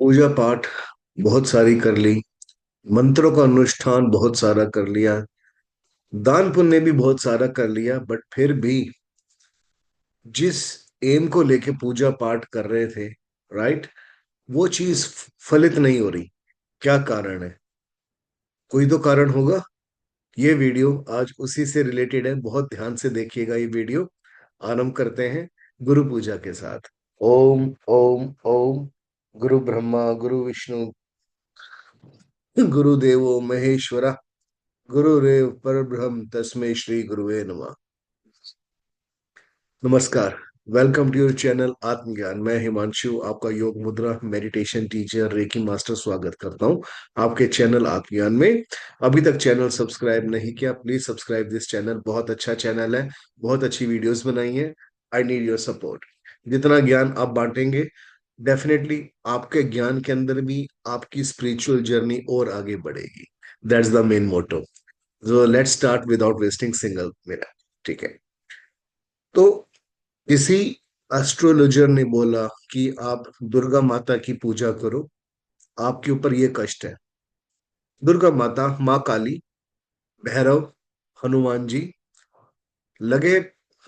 पूजा पाठ बहुत सारी कर ली। मंत्रों का अनुष्ठान बहुत सारा कर लिया। दान पुण्य भी बहुत सारा कर लिया, बट फिर भी जिस एम को लेके पूजा पाठ कर रहे थे, राइट, वो चीज फलित नहीं हो रही। क्या कारण है? कोई तो कारण होगा। ये वीडियो आज उसी से रिलेटेड है, बहुत ध्यान से देखिएगा ये वीडियो। आरंभ करते हैं गुरु पूजा के साथ। ओम ओम ओम। गुरु ब्रह्मा गुरु विष्णु गुरुदेवो महेश्वरा, गुरुरेव परब्रह्म तस्मै श्री गुरुवे नमः। नमस्कार। वेलकम टू योर चैनल आत्मज्ञान। मैं हिमांशु, आपका योग मुद्रा मेडिटेशन टीचर रेकी मास्टर, स्वागत करता हूं आपके चैनल आत्मज्ञान में। अभी तक चैनल सब्सक्राइब नहीं किया, प्लीज सब्सक्राइब दिस चैनल। बहुत अच्छा चैनल है, बहुत अच्छी वीडियोस बनाई है। I need your support. जितना ज्ञान आप बांटेंगे, डेफिनेटली आपके ज्ञान के अंदर भी आपकी स्पिरिचुअल जर्नी और आगे बढ़ेगी। That's the main motto. So let's start without wasting single minute। ठीक है। तो किसी एस्ट्रोलॉजर ने बोला कि आप दुर्गा माता की पूजा करो, आपके ऊपर ये कष्ट है। दुर्गा माता, माँ काली, भैरव, हनुमान जी लगे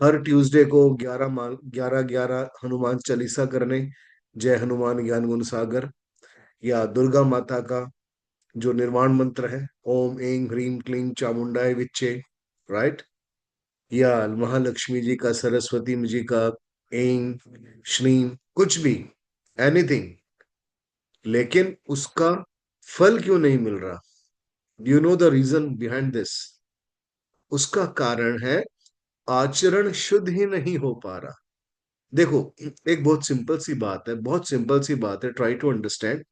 हर ट्यूसडे को 11 11 हनुमान चालीसा करने। जय हनुमान ज्ञान गुण सागर। या दुर्गा माता का जो निर्वाण मंत्र है, ओम ऐं ह्रीं क्लीं चामुंडाय विच्चे, राइट। या महालक्ष्मी जी का, सरस्वती जी का, ऐं श्रीं, कुछ भी, एनीथिंग। लेकिन उसका फल क्यों नहीं मिल रहा? You know the reason behind this? उसका कारण है आचरण शुद्ध ही नहीं हो पा रहा। देखो, एक बहुत सिंपल सी बात है, बहुत सिंपल सी बात है, ट्राई टू अंडरस्टैंड।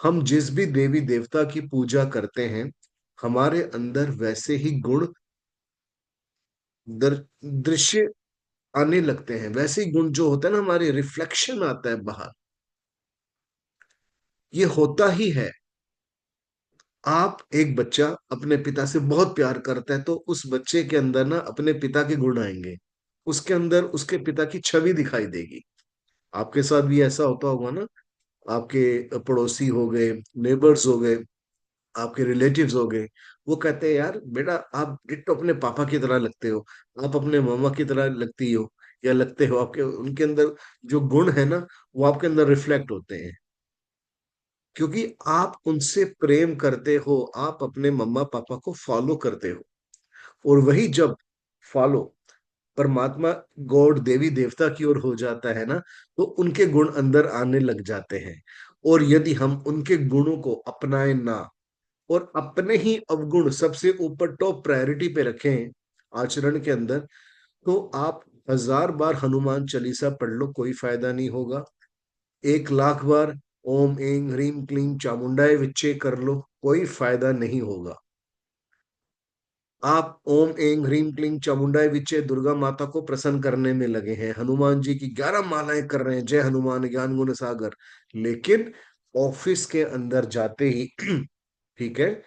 हम जिस भी देवी देवता की पूजा करते हैं, हमारे अंदर वैसे ही गुण दृश्य आने लगते हैं। वैसे ही गुण जो होता है ना, हमारे रिफ्लेक्शन आता है बाहर। ये होता ही है। आप, एक बच्चा अपने पिता से बहुत प्यार करता है, तो उस बच्चे के अंदर ना अपने पिता के गुण आएंगे। उसके अंदर उसके पिता की छवि दिखाई देगी। आपके साथ भी ऐसा होता होगा ना। आपके पड़ोसी हो गए, नेबर्स हो गए, आपके रिलेटिव्स हो गए। वो कहते हैं, यार बेटा, आप डिट्टो अपने पापा की तरह लगते हो, आप अपने मामा की तरह लगती हो, या लगते हो। आपके उनके अंदर जो गुण है ना, वो आपके अंदर रिफ्लेक्ट होते हैं। क्योंकि आप उनसे प्रेम करते हो, आप अपने मम्मा पापा को फॉलो करते हो। और वही जब फॉलो परमात्मा, गॉड, देवी देवता की ओर हो जाता है ना, तो उनके गुण अंदर आने लग जाते हैं। और यदि हम उनके गुणों को अपनाए ना, और अपने ही अवगुण सबसे ऊपर टॉप प्रायोरिटी पे रखें आचरण के अंदर, तो आप 1000 बार हनुमान चालीसा पढ़ लो, कोई फायदा नहीं होगा। 1 लाख बार ओम ऐं ह्रीं क्लीं चामुंडाय विच्चे कर लो, कोई फायदा नहीं होगा। आप ओम ऐं ह्रीं क्लीं चामुंडाय विच्चे दुर्गा माता को प्रसन्न करने में लगे हैं, हनुमान जी की 11 मालाएं कर रहे हैं, जय हनुमान ज्ञान गुण सागर। लेकिन ऑफिस के अंदर जाते ही ठीक है,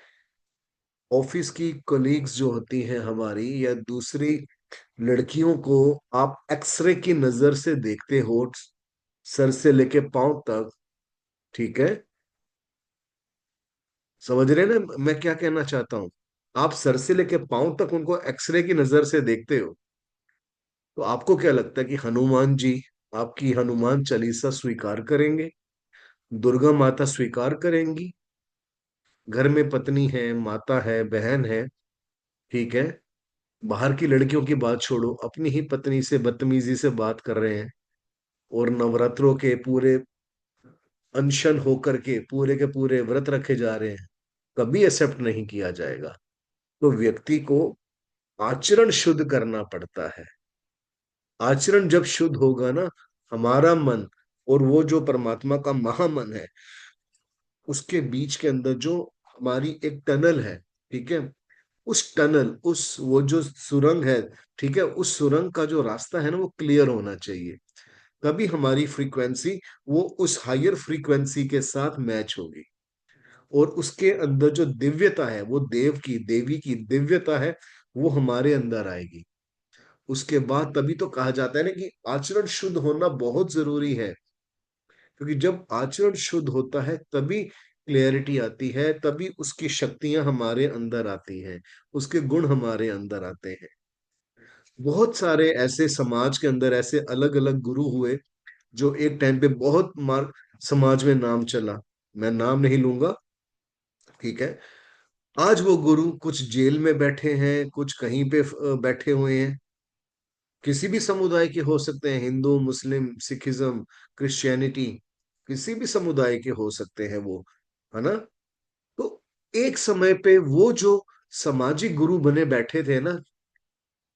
ऑफिस की कोलीग्स जो होती हैं हमारी, या दूसरी लड़कियों को आप एक्सरे की नजर से देखते हो, सर से लेके पांव तक। ठीक है, समझ रहे हैं ना मैं क्या कहना चाहता हूं? आप सर से लेके पांव तक उनको एक्सरे की नजर से देखते हो। तो आपको क्या लगता है कि हनुमान जी आपकी हनुमान चालीसा स्वीकार करेंगे? दुर्गा माता स्वीकार करेंगी? घर में पत्नी है, माता है, बहन है, ठीक है, बाहर की लड़कियों की बात छोड़ो, अपनी ही पत्नी से बदतमीजी से बात कर रहे हैं, और नवरात्रों के पूरे अनशन होकर के पूरे के पूरे व्रत रखे जा रहे हैं, कभी एक्सेप्ट नहीं किया जाएगा। तो व्यक्ति को आचरण शुद्ध करना पड़ता है। आचरण जब शुद्ध होगा ना, हमारा मन और वो जो परमात्मा का महामन है, उसके बीच के अंदर जो हमारी एक टनल है, ठीक है, उस टनल, उस वो जो सुरंग है, ठीक है, उस सुरंग का जो रास्ता है ना, वो क्लियर होना चाहिए। तभी हमारी फ्रीक्वेंसी वो उस हायर फ्रीक्वेंसी के साथ मैच होगी। और उसके अंदर जो दिव्यता है, वो देव की, देवी की दिव्यता है, वो हमारे अंदर आएगी। उसके बाद तभी तो कहा जाता है ना कि आचरण शुद्ध होना बहुत जरूरी है। क्योंकि जब आचरण शुद्ध होता है तभी क्लियरिटी आती है, तभी उसकी शक्तियां हमारे अंदर आती हैं, उसके गुण हमारे अंदर आते हैं। बहुत सारे ऐसे समाज के अंदर ऐसे अलग अलग गुरु हुए जो एक टाइम पे बहुत मार समाज में नाम चला। मैं नाम नहीं लूंगा, ठीक है। आज वो गुरु कुछ जेल में बैठे हैं, कुछ कहीं पे बैठे हुए हैं। किसी भी समुदाय के हो सकते हैं, हिंदू, मुस्लिम, सिखिज्म, क्रिश्चियनिटी, किसी भी समुदाय के हो सकते हैं वो, है ना। तो एक समय पे वो जो सामाजिक गुरु बने बैठे थे ना,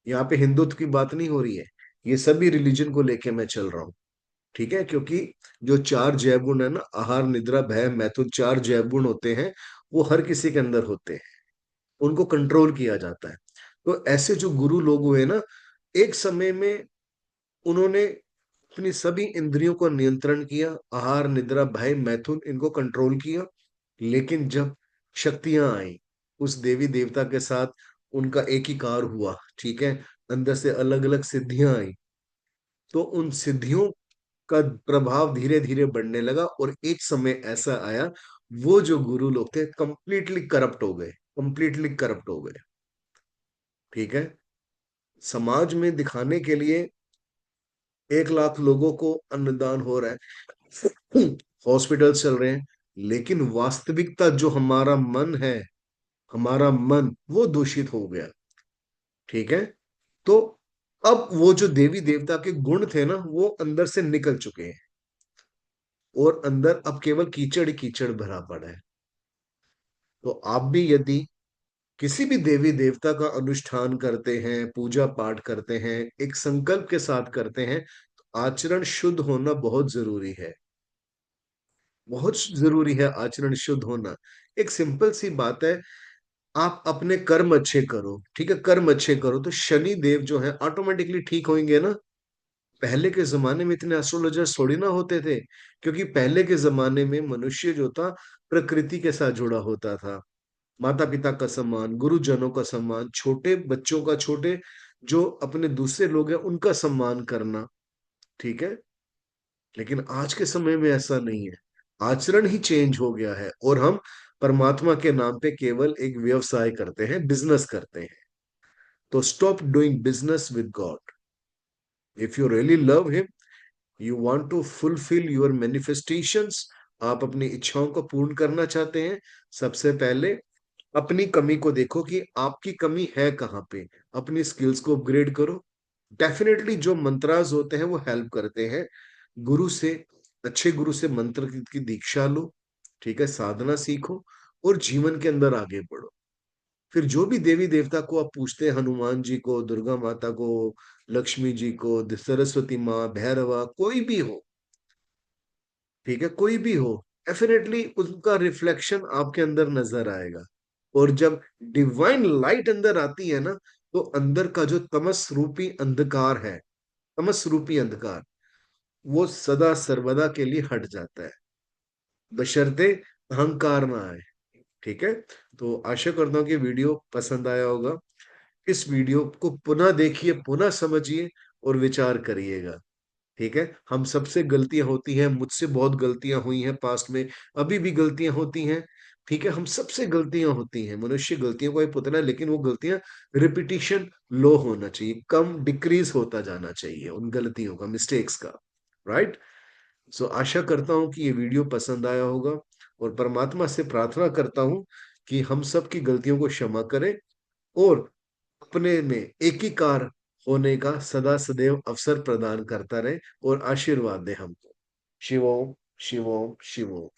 यहाँ पे हिंदुत्व की बात नहीं हो रही है, ये सभी रिलीजन को लेके मैं चल रहा हूँ, ठीक है। क्योंकि जो चार जय गुण है ना, आहार निद्रा भय मैथुन, चार जय गुण होते हैं, वो हर किसी के अंदर होते हैं, उनको कंट्रोल किया जाता है। तो ऐसे जो गुरु लोग हुए ना, एक समय में उन्होंने अपनी सभी इंद्रियों को नियंत्रण किया, आहार निद्रा भय मैथुन इनको कंट्रोल किया। लेकिन जब शक्तियां आई उस देवी देवता के साथ, उनका एकीकार हुआ, ठीक है, अंदर से अलग अलग सिद्धियां आई, तो उन सिद्धियों का प्रभाव धीरे धीरे बढ़ने लगा, और एक समय ऐसा आया वो जो गुरु लोग थे कंप्लीटली करप्ट हो गए, कंप्लीटली करप्ट हो गए, ठीक है। समाज में दिखाने के लिए 1 लाख लोगों को अन्नदान हो रहा है, हॉस्पिटल चल रहे हैं, लेकिन वास्तविकता जो हमारा मन है, हमारा मन वो दूषित हो गया, ठीक है। तो अब वो जो देवी देवता के गुण थे ना, वो अंदर से निकल चुके हैं, और अंदर अब केवल कीचड़ ही कीचड़ भरा पड़ा है। तो आप भी यदि किसी भी देवी देवता का अनुष्ठान करते हैं, पूजा पाठ करते हैं, एक संकल्प के साथ करते हैं, तो आचरण शुद्ध होना बहुत जरूरी है, बहुत जरूरी है आचरण शुद्ध होना। एक सिंपल सी बात है, आप अपने कर्म अच्छे करो, ठीक है, कर्म अच्छे करो तो शनि देव जो है ऑटोमेटिकली ठीक होंगे ना। पहले के जमाने में इतने एस्ट्रोलॉजर्स थोड़ी ना होते थे, क्योंकि पहले के जमाने में मनुष्य जो था प्रकृति के साथ जुड़ा होता था। माता पिता का सम्मान, गुरुजनों का सम्मान, छोटे बच्चों का, छोटे जो अपने दूसरे लोग हैं उनका सम्मान करना, ठीक है। लेकिन आज के समय में ऐसा नहीं है, आचरण ही चेंज हो गया है, और हम परमात्मा के नाम पे केवल एक व्यवसाय करते हैं, बिजनेस करते हैं। तो stop doing business with God. If you really love him, you want to fulfil your manifestations, आप अपनी इच्छाओं को पूर्ण करना चाहते हैं, सबसे पहले अपनी कमी को देखो कि आपकी कमी है कहाँ पे, अपनी स्किल्स को अपग्रेड करो। डेफिनेटली जो मंत्रास होते हैं वो हेल्प करते हैं। गुरु से, अच्छे गुरु से मंत्र की दीक्षा लो, ठीक है, साधना सीखो, और जीवन के अंदर आगे बढ़ो। फिर जो भी देवी देवता को आप पूछते हैं, हनुमान जी को, दुर्गा माता को, लक्ष्मी जी को, सरस्वती माँ, भैरवा, कोई भी हो, ठीक है, कोई भी हो, डेफिनेटली उनका रिफ्लेक्शन आपके अंदर नजर आएगा। और जब डिवाइन लाइट अंदर आती है ना, तो अंदर का जो तमस रूपी अंधकार है, तमस रूपी अंधकार, वो सदा सर्वदा के लिए हट जाता है, बशर्ते अहंकार ना आए, ठीक है। तो आशा करता हूँ कि वीडियो पसंद आया होगा। इस वीडियो को पुनः देखिए, पुनः समझिए, और विचार करिएगा, ठीक है। हम सबसे गलतियां होती हैं, मुझसे बहुत गलतियां हुई हैं पास्ट में, अभी भी गलतियां होती हैं, ठीक है। हम सबसे गलतियां होती हैं, मनुष्य गलतियों का ही पुतला है, लेकिन वो गलतियां रिपीटिशन लो होना चाहिए, कम डिक्रीज होता जाना चाहिए उन गलतियों का, मिस्टेक्स का, राइट। सो आशा करता हूं कि ये वीडियो पसंद आया होगा, और परमात्मा से प्रार्थना करता हूं कि हम सब की गलतियों को क्षमा करें, और अपने में एकीकार होने का सदा सदैव अवसर प्रदान करता रहे, और आशीर्वाद दे हमको। शिवोम शिवोम शिवोम।